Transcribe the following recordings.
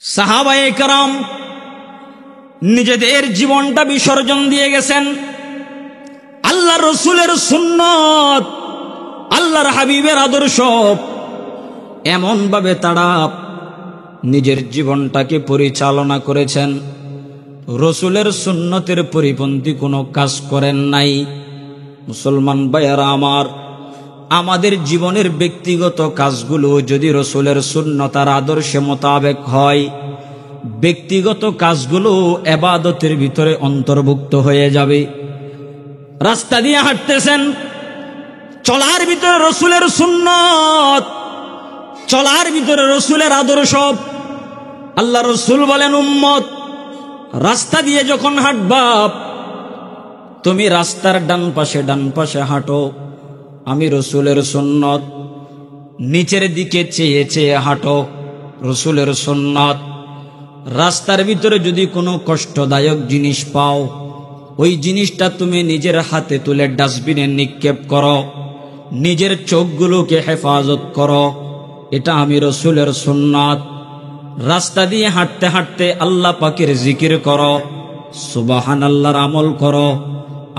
সাহাবায়ে কেরাম নিজেদের জীবনটা বিসর্জন দিয়ে গেছেন আল্লাহর রাসূলের সুন্নাত, আল্লাহর হাবিবের আদর্শ। এমন ভাবে তারা নিজের জীবনটাকে পরিচালনা করেছেন, রাসূলের সুন্নতের পরিপন্থী কোনো কাজ করেন নাই। মুসলমান ভাইয়েরা আমার, আমাদের জীবনের ব্যক্তিগত কাজগুলো যদি রাসূলের সুন্নত আর আদর্শে মোতাবেক হয়, ব্যক্তিগত কাজগুলো ইবাদতের ভিতরে অন্তর্ভুক্ত হয়ে যাবে। রাস্তা দিয়ে হাঁটতেছেন, চলার ভিতরে রাসূলের সুন্নত, চলার ভিতরে রাসূলের আদর্শ। আল্লাহ রাসূল বলেন, উম্মত রাস্তা দিয়ে যখন হাঁটবা, তুমি রাস্তার ডান পাশে হাঁটো, আমি রাসূলের সুন্নত। নিচের দিকে চেয়ে চেয়ে হাঁটো, রাসূলের সুন্নত। রাস্তার ভিতরে যদি কোনো কষ্টদায়ক জিনিস পাও, ওই জিনিসটা তুমি নিজের হাতে তুলে ডাস্টবিনে নিক্ষেপ করো, নিজের চোখগুলোকে হেফাজত করো, এটা আমি রাসূলের সুন্নাত। রাস্তা দিয়ে হাঁটতে হাঁটতে আল্লাহ পাকের জিকির করো, সুবহানাল্লাহর আমল করো,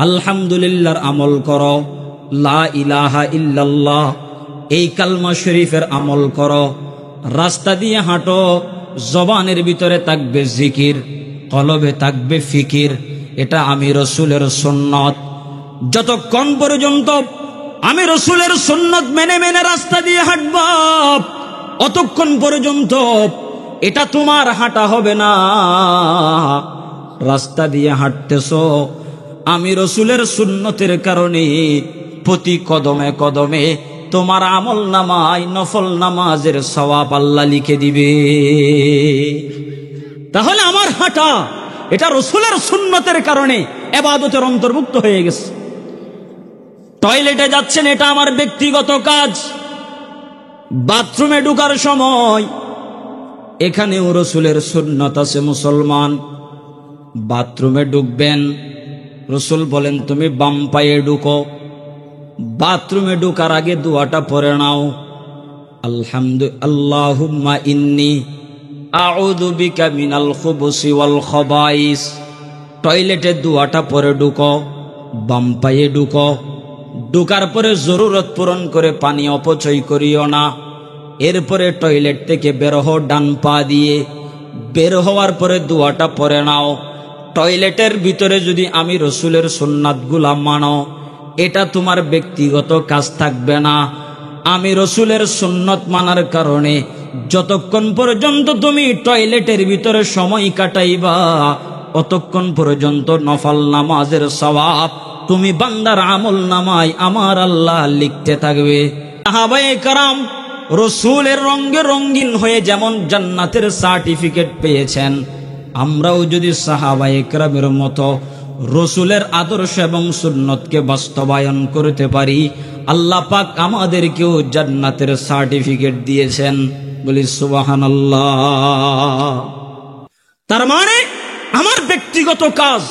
আলহামদুলিল্লাহর আমল করো, লা ইলাহা ইল্লাল্লাহ এই কালমা শরীফের আমল করো। রাস্তা দিয়ে হাঁটো, জবানের ভিতরে থাকবে জিকির, কলবে থাকবে ফিকির, এটা আমি রাসূলের সুন্নাত। যতক্ষণ পর্যন্ত আমি রাসূলের সুন্নাত মেনে মেনে রাস্তা দিয়ে হাঁটবা, অতক্ষণ পর্যন্ত এটা তোমার হাঁটা হবে না। রাস্তা দিয়ে হাঁটতেছো, আমি রাসূলের সুন্নতের কারণে প্রতি কদমে কদমে তোমার আমল নামায় নফল নামাজের সওয়াব আল্লাহ লিখে দিবে। তাহলে আমার হাঁটা এটা রাসূলের সুন্নতের কারণে ইবাদতের অন্তর্ভুক্ত হয়ে গেছে। টয়লেটে যাচ্ছেন, এটা আমার ব্যক্তিগত কাজ। বাথরুমে ঢোকার সময় এখানেও রাসূলের সুন্নত আছে। মুসলমান বাথরুমে ঢুকবেন, রাসূল বলেন তুমি বাম পায়ে ঢুকো। বাথরুমে ঢোকার আগে দোয়াটা পড়ে নাও, আল্লাহুম্মা ইন্নী আউযু বিকা মিনাল খুবুসি ওয়াল খাবাইস। টয়লেটে দোয়াটা পড়ে ঢুকো, বাম পায়ে ঢুকো। ঢোকার পরে জরুরত পূরণ করে পানি অপচয় করিও না। এরপরে টয়লেট থেকে বের হও ডান পা দিয়ে। বের হওয়ার পরে দোয়াটা পড়ে নাও। টয়লেটের ভিতরে যদি আমি রাসূলের সুন্নাতগুলা মানো, এটা তোমার ব্যক্তিগত কাজ থাকবে না। আমি রাসূলের সুন্নত মানার কারণে যতক্ষণ পর্যন্ত তুমি টয়লেটের ভিতরে সময় কাটাইবা, অতক্ষণ পর্যন্ত নফল নামাজের সওয়াব তুমি বান্দার আমল নামায় আমার আল্লাহ লিখতে থাকবে। সাহাবায়ে কেরাম রাসূলের রঙে রঙিন হয়ে যেমন জান্নাতের সার্টিফিকেট পেয়েছেন, আমরাও যদি সাহাবায়ে কেরামের মতো রাসূলের আদর্শ এবং সুন্নতকে বাস্তবায়ন করতে পারি, আল্লাহ পাক আমাদেরকেও জান্নাতের সার্টিফিকেট দিয়েছেন। বলি সুবহানাল্লাহ। তার মানে আমার ব্যক্তিগত কাজ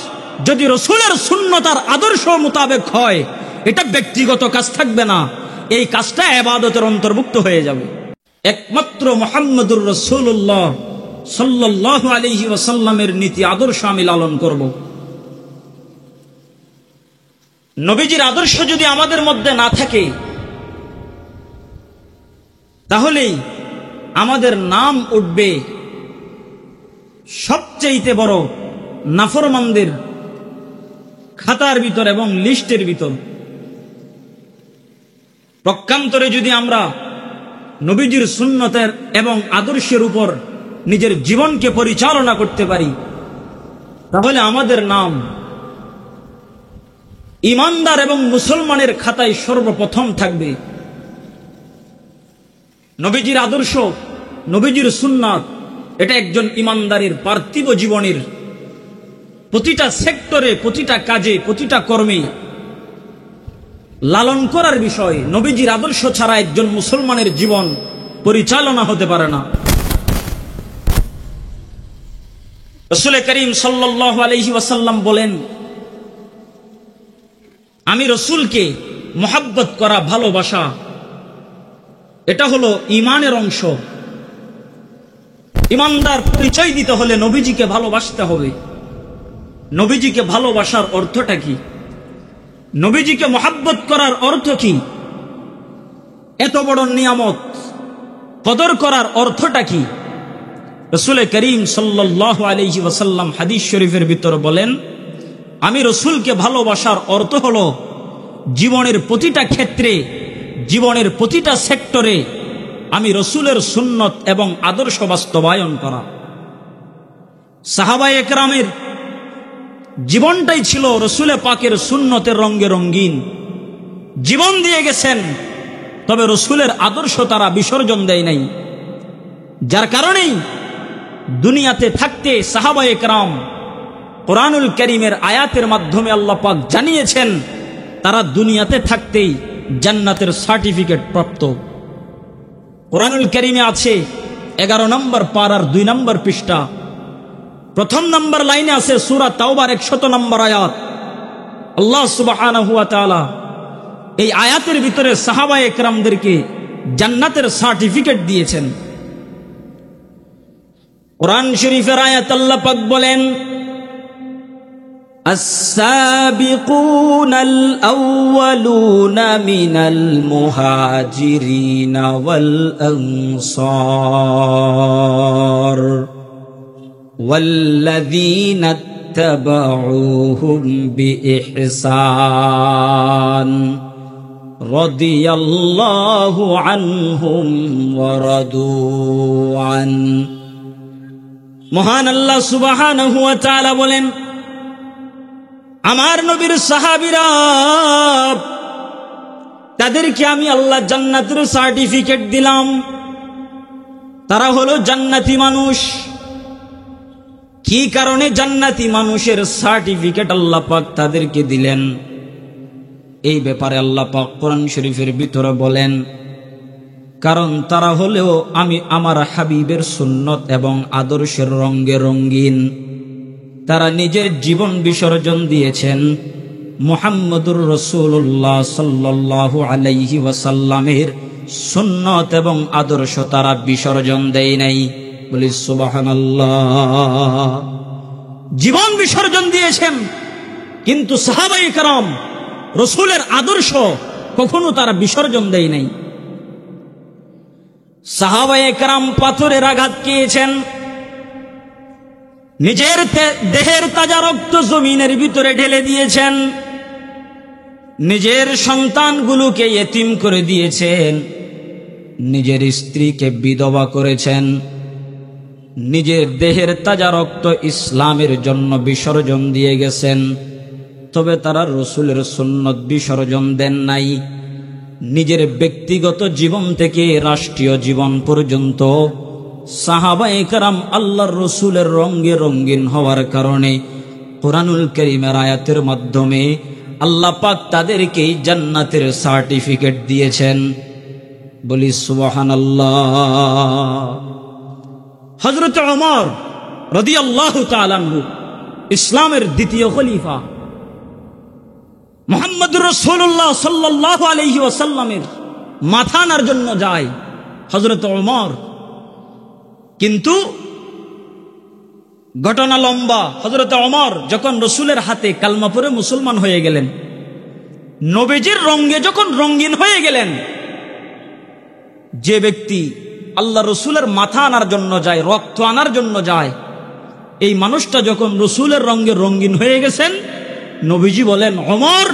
যদি রাসূলের সুন্নত আর আদর্শ মোতাবেক হয়, এটা ব্যক্তিগত কাজ থাকবে না, এই কাজটা ইবাদতের অন্তর্ভুক্ত হয়ে যাবে। একমাত্র মুহাম্মদুর রাসূলুল্লাহ সাল্লাল্লাহু আলাইহি ওয়াসাল্লামের নীতি আদর্শ আমি লালন করব। নবীজির আদর্শ যদি আমাদের মধ্যে না থাকে, তাহলেই আমাদের নাম উঠবে সবচেয়ে বড় নাফরমানদের খাতার ভিতর এবং লিস্টের ভিতর। প্রকান্তরে যদি আমরা নবীজির সুন্নতের এবং আদর্শের উপর নিজের জীবনকে পরিচালনা করতে পারি, তাহলে আমাদের নাম ইমানদার এবং মুসলমানের খাতায় সর্বপ্রথম থাকবে। নবীজির আদর্শ, নবীজির সুন্নাত, এটা একজন ইমানদারের পার্থিব জীবনের প্রতিটা সেক্টরে, প্রতিটা কাজে, প্রতিটা কর্মে লালন করার বিষয়। নবীজির আদর্শ ছাড়া একজন মুসলমানের জীবন পরিচালনা হতে পারে না। রাসূল করিম সাল্লাল্লাহু আলাইহি ওয়াসাল্লাম বলেন, আমি রাসূলকে মুহাব্বত করা, ভালোবাসা, এটা হলো ঈমানের অংশ। ইমানদার পরিচয় দিতে হলে নবীজিকে ভালোবাসতে হবে। নবীজিকে ভালোবাসার অর্থটা কি? নবীজিকে মহাব্বত করার অর্থ কি? এত বড় নিয়ামত কদর করার অর্থটা কি? রাসূল করিম সাল্লাল্লাহু আলাইহি ওয়াসাল্লাম হাদিস শরীফের ভিতর বলেন, আমি রাসূলকে ভালোবাসার অর্থ হলো জীবনের প্রতিটা ক্ষেত্রে, জীবনের প্রতিটা সেক্টরে আমি রাসূলের সুন্নত এবং আদর্শ বাস্তবায়ন করা। সাহাবায়ে একরামের জীবনটাই ছিল রাসূল পাকের সুন্নতের রঙে রঙিন, জীবন দিয়ে গেছেন, তবে রাসূলের আদর্শ তারা বিসর্জন দেয় নাই। যার কারণেই দুনিয়াতে থাকতে সাহাবায়ে একরাম কোরআনুল কারীমের আয়াতের মাধ্যমে আল্লাহ পাক জানিয়েছেন তারা দুনিয়াতে থাকতেই জান্নাতের সার্টিফিকেট প্রাপ্ত। কোরআনুল কারীমে আছে 11 নম্বর পারার 2 নম্বর পৃষ্ঠা, প্রথম নম্বর লাইনে আছে সূরা তাওবার 100 নম্বর আয়াত। আল্লাহ সুবহানাহু ওয়া তাআলা এই আয়াতের ভিতরে সাহাবায়ে একরামদেরকে জান্নাতের সার্টিফিকেট দিয়েছেন। কোরআন শরীফের আয়াত আল্লাহ পাক বলেন, السابقون الأولون من المهاجرين والأنصار والذين اتبعوهم بإحسان رضي الله عنهم ورضوا عنه। মহান আল্লাহ সুবহানাহু ওয়া তাআলা বলেন, আমার নবীর সাহাবীরা তাদেরকে আমি আল্লাহ জান্নাতের সার্টিফিকেট দিলাম। তারা হলো জান্নাতি মানুষ। কি কারণে জান্নাতি মানুষের সার্টিফিকেট আল্লাহ পাক তাদেরকে দিলেন? এই ব্যাপারে আল্লাহ পাক কোরআন শরীফের ভিতরে বলেন, কারণ তারা হলেও আমি আমার হাবিবের সুন্নত এবং আদর্শের রঙে রঙিন। তারা নিজের জীবন বিসর্জন দিয়েছেন মুহাম্মদুর রাসূলুল্লাহ সাল্লাল্লাহু আলাইহি ওয়াসাল্লামের সুন্নত এবং আদর্শ তারা বিসর্জন দেয় নাই। বলি সুবহানাল্লাহ। জীবন বিসর্জন দিয়েছেন, কিন্তু সাহাবায়ে কেরাম রাসূলের আদর্শ কখনো তারা বিসর্জন দেয় নাই। সাহাবায়ে কেরাম পাথরের আঘাত খেয়েছেন, নিজের দেহের তাজা রক্ত জমিনের ভিতরে ঢেলে দিয়েছেন, নিজের সন্তানগুলোকে ইতিম করে দিয়েছেন, নিজের স্ত্রীকে বিধবা করেছেন, নিজের দেহের তাজা রক্ত ইসলামের জন্য বিসর্জন দিয়ে গেছেন। তবে তারা রাসূলের সুন্নত বিসর্জন দেন নাই। নিজের ব্যক্তিগত জীবন থেকে রাষ্ট্রীয় জীবন পর্যন্ত সাহাবায়ে কেরাম আল্লাহর রাসূলের রঙে রঙিন হওয়ার কারণে কোরআনুল কারীমের আয়াতের মাধ্যমে আল্লাহ পাক তাদেরকে জান্নাতের সার্টিফিকেট দিয়েছেন। বলি সুবহানাল্লাহ। হযরত ওমর রাদিয়াল্লাহু তাআলা আনহু ইসলামের দ্বিতীয় খলিফা, মুহাম্মদুর রাসূলুল্লাহ সাল্লাল্লাহু আলাইহি ওয়াসাল্লামের মাথা আনার জন্য যায় হযরত ওমর। কিন্তু ঘটনা লম্বা। হযরত ওমর যখন রাসূলের হাতে কালমা পড়ে মুসলমান হয়ে গেলেন, নবীজির রঙে যখন রঙিন হয়ে গেলেন, যে ব্যক্তি আল্লাহ রাসূলের মাথা আনার জন্য যায়, রক্ত আনার জন্য যায়, এই মানুষটা যখন রাসূলের রঙে রঙিন হয়ে গেছেন, নবীজি বলেন, ওমর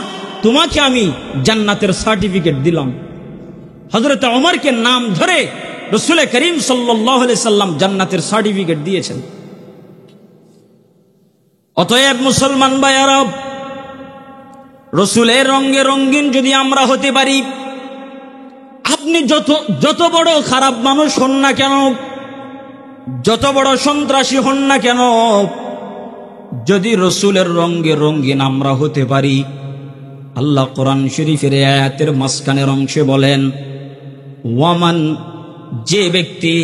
তোমাকে আমি জান্নাতের সার্টিফিকেট দিলাম। হযরত ওমরকে নাম ধরে রাসূল করিম সাল্লাল্লাহু আলাইহি সাল্লাম জান্নাতের সার্টিফিকেট দিয়েছেন। অতএব মুসলমান ভাইয়েরা, রাসূলের রঙে রঙিন যদি আমরা হতে পারি, আপনি যত বড় খারাপ মানুষ হন না কেন, যত বড় সন্ত্রাসী হন না কেন, যদি রাসূলের রঙে রঙিন আমরা হতে পারি, আল্লাহ কোরআন শরীফের আয়াতের মাঝখানের অংশে বলেন, ওয়ামান, যে ব্যক্তি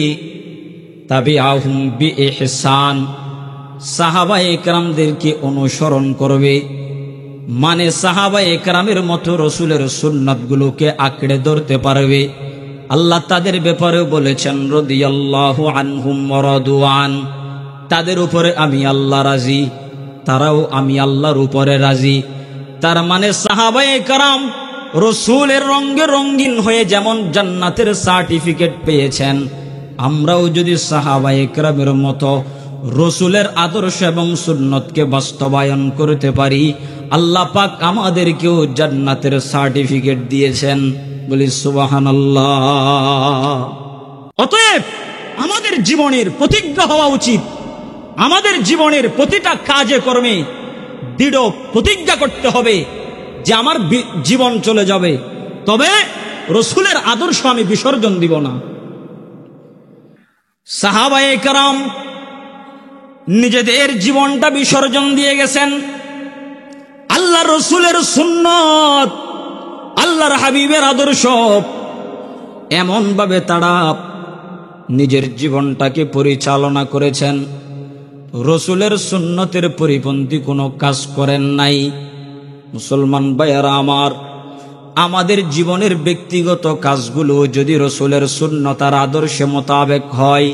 তাবিআহুম বিইহসান, সাহাবায়ে কেরামদেরকে অনুসরণ করবে, মানে সাহাবায়ে কেরামের মতো রাসূলের সুন্নাতগুলোকে আঁকড়ে ধরতে পারবে, আল্লাহ তাদের ব্যাপারেও বলেছেন রাদিয়াল্লাহু আনহুম ওয়া রাদু আন, তাদের উপরে আমি আল্লাহ রাজি, তারাও আমি আল্লাহর উপরে রাজি। তার মানে সাহাবায়ে কেরাম রসুলের রঙে রঙিন হয়ে যেমন জান্নাতের সার্টিফিকেট পেয়েছেন, আমরাও যদি সাহাবায়ে কেরামের মতো রসুলের আদর্শ এবং সুন্নতকে বাস্তবায়ন করতে পারি, আল্লাহ পাক আমাদেরকেও জান্নাতের সার্টিফিকেট দিয়েছেন। বলি সুবহানাল্লাহ। অতএব আমাদের জীবনের প্রতিজ্ঞা হওয়া উচিত, আমাদের জীবনের প্রতিটা কাজে কর্মে দৃঢ় প্রতিজ্ঞা করতে হবে যে আমার জীবন চলে যাবে, তবে রসুলের আদর্শ আমি বিসর্জন দিব না। সাহাবায়ে কেরাম নিজেদের জীবনটা বিসর্জন দিয়ে গেছেন আল্লাহ রসুলের সুন্নত, আল্লাহর হাবিবের আদর্শ। এমন ভাবে তারা নিজের জীবনটাকে পরিচালনা করেছেন, রসুলের সুন্নতের পরিপন্থী কোনো কাজ করেন নাই। মুসলমান ভাইয়েরা আমার, আমাদের জীবনের ব্যক্তিগত কাজগুলো যদি রসুলের সুন্নত আর আদর্শে মোতাবেক হয়,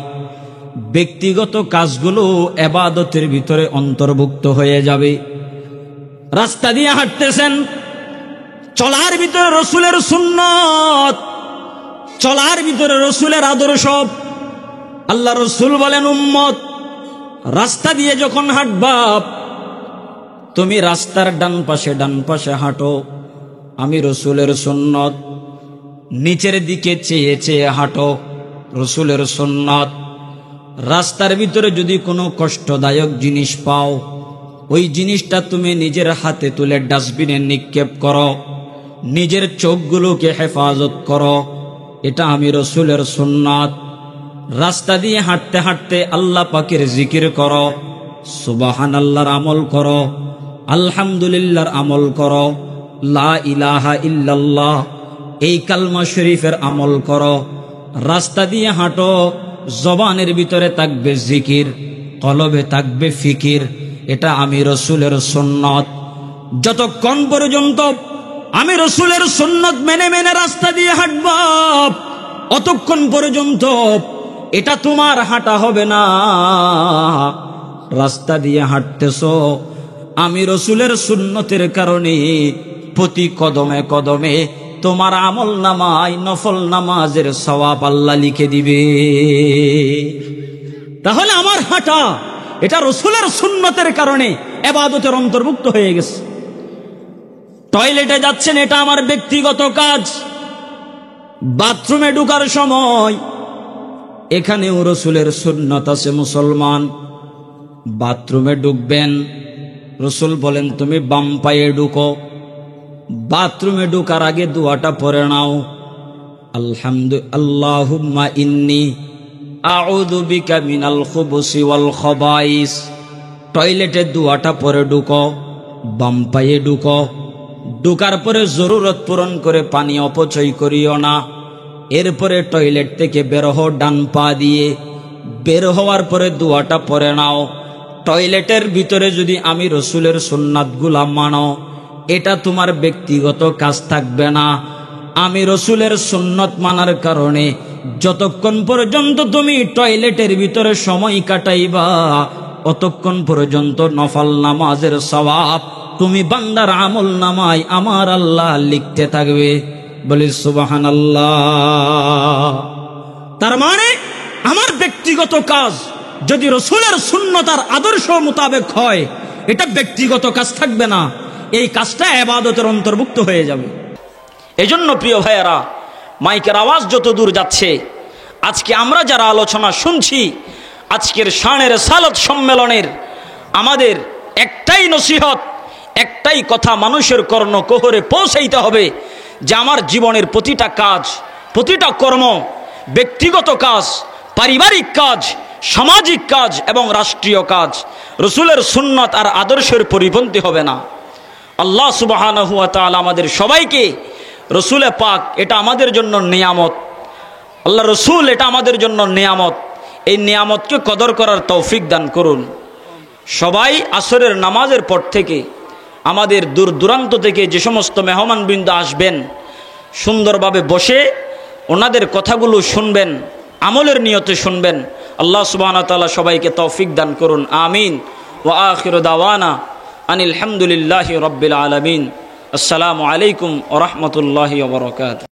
ব্যক্তিগত কাজগুলো ইবাদতের ভিতরে অন্তর্ভুক্ত হয়ে যাবে। রাস্তা দিয়ে হাঁটতেছেন, চলার ভিতরে রসুলের সুন্নত, চলার ভিতরে রসুলের আদর্শ। আল্লাহ রসুল বলেন, উম্মত রাস্তা দিয়ে যখন হাঁটবা, তুমি রাস্তার ডান পাশে হাঁটো, আমি রসুলের সুন্নত। নিচের দিকে চেয়ে চেয়ে হাঁটো, রসুলের সুন্নত। রাস্তার ভিতরে যদি কোনো কষ্টদায়ক জিনিস পাও, ওই জিনিসটা তুমি নিজের হাতে তুলে ডাস্টবিনে নিক্ষেপ করো, নিজের চোখগুলোকে হেফাজত করো, এটা আমি রসুলের সুন্নাত। রাস্তা দিয়ে হাঁটতে হাঁটতে আল্লাহ পাকের জিকির করো, সুবহানাল্লাহর আমল করো, আলহামদুলিল্লাহর আমল করো, লা ইলাহা ইল্লাল্লাহ এই কালমা শরীফের আমল করো। রাস্তা দিয়ে হাঁটো, জবানের ভিতরে থাকবে জিকির, কলবে থাকবে ফিকির, এটা আমি রসুলের সুন্নত। যতক্ষণ পর্যন্ত আমি রসুলের সুন্নত মেনে মেনে রাস্তা দিয়ে হাঁটবা, অতক্ষণ পর্যন্ত এটা তোমার হাঁটা হবে না। রাস্তা দিয়ে হাঁটতেছো, আমি রসুলের সুন্নতের কারণে প্রতি কদমে কদমে তোমার আমল নামায় নফল নামাজের সওয়াব আল্লাহ লিখে দিবে। তাহলে আমার হাঁটা এটা রসুলের সুন্নতের কারণে ইবাদতের অন্তর্ভুক্ত হয়ে গেছে। টয়লেটে যাচ্ছেন, এটা আমার ব্যক্তিগত কাজ। বাথরুমে ঢোকার সময় এখানেও রসুলের সুন্নত আছে। মুসলমান বাথরুমে ঢুকবেন, রসুল বলেন তুমি বাম পায়ে ঢুকো। বাথরুমে ঢোকার আগে দোয়াটা পড়ে নাও, আল্লাহুম্মা ইন্নী আউযু বিকা মিনাল খুবুসি ওয়াল খাবাইস। টয়লেটের দোয়াটা পরে ঢুকো, বাম পায়ে ঢুকো। ঢুকার পরে জরুরত পূরণ করে পানি অপচয় করিও না। এরপরে টয়লেট থেকে বের হও ডান পা দিয়ে। বের হওয়ার পরে দোয়াটা পরে নাও। টয়লেটের ভিতরে যদি আমি রসুলের সুন্নাতগুলা মানো, এটা তোমার ব্যক্তিগত কাজ থাকবে না। আমি রসুলের সুন্নত মানার কারণে যতক্ষণ পর্যন্ত তুমি টয়লেটের ভিতরে সময় কাটাইবা, অতক্ষণ পর্যন্ত নফল নামাজের সওয়াব তুমি বান্দার আমল নামায় আমার আল্লাহ লিখতে থাকবে। বলি সুবহানাল্লাহ। তার মানে আমার ব্যক্তিগত কাজ যদি রসুলের সুন্নত আর আদর্শ মোতাবেক হয়, এটা ব্যক্তিগত কাজ থাকবে না, এই কাজটা ইবাদতের অন্তর্ভুক্ত হয়ে যাবে। এজন্য প্রিয় ভাইয়েরা, মাইকের আওয়াজ যত দূর যাচ্ছে, আজকে আমরা যারা আলোচনা শুনছি, আজকের শানে রিসালাত সম্মেলনের আমাদের একটাই নসিহত, একটাই কথা মানুষের কর্ণকুহরে পৌঁছাইতে হবে যে আমার জীবনের প্রতিটা কাজ, প্রতিটা কর্ম, ব্যক্তিগত কাজ, পারিবারিক কাজ, সামাজিক কাজ এবং রাষ্ট্রীয় কাজ রসুলের সুন্নত আর আদর্শের পরিপন্থী হবে না। আল্লাহ সুবহানাহু ওয়া তাআলা আমাদের সবাইকে রসুলে পাক এটা আমাদের জন্য নিয়ামত, আল্লাহ রসুল এটা আমাদের জন্য নিয়ামত, এই নিয়ামতকে কদর করার তৌফিক দান করুন। সবাই আসরের নামাজের পর থেকে আমাদের দূর দূরান্ত থেকে যে সমস্ত মেহমানবৃন্দ আসবেন, সুন্দরভাবে বসে ওনাদের কথাগুলো শুনবেন, আমলের নিয়তে শুনবেন। আল্লাহ সুবহানাহু ওয়া তাআলা সবাইকে তৌফিক দান করুন, আমিন। ওয়া আখিরু দাওয়ানা আনিল হামদুলিল্লাহি রাব্বিল আলামিন। আসসালামু আলাইকুম ওয়া রাহমাতুল্লাহি ওয়া বারাকাতুহু।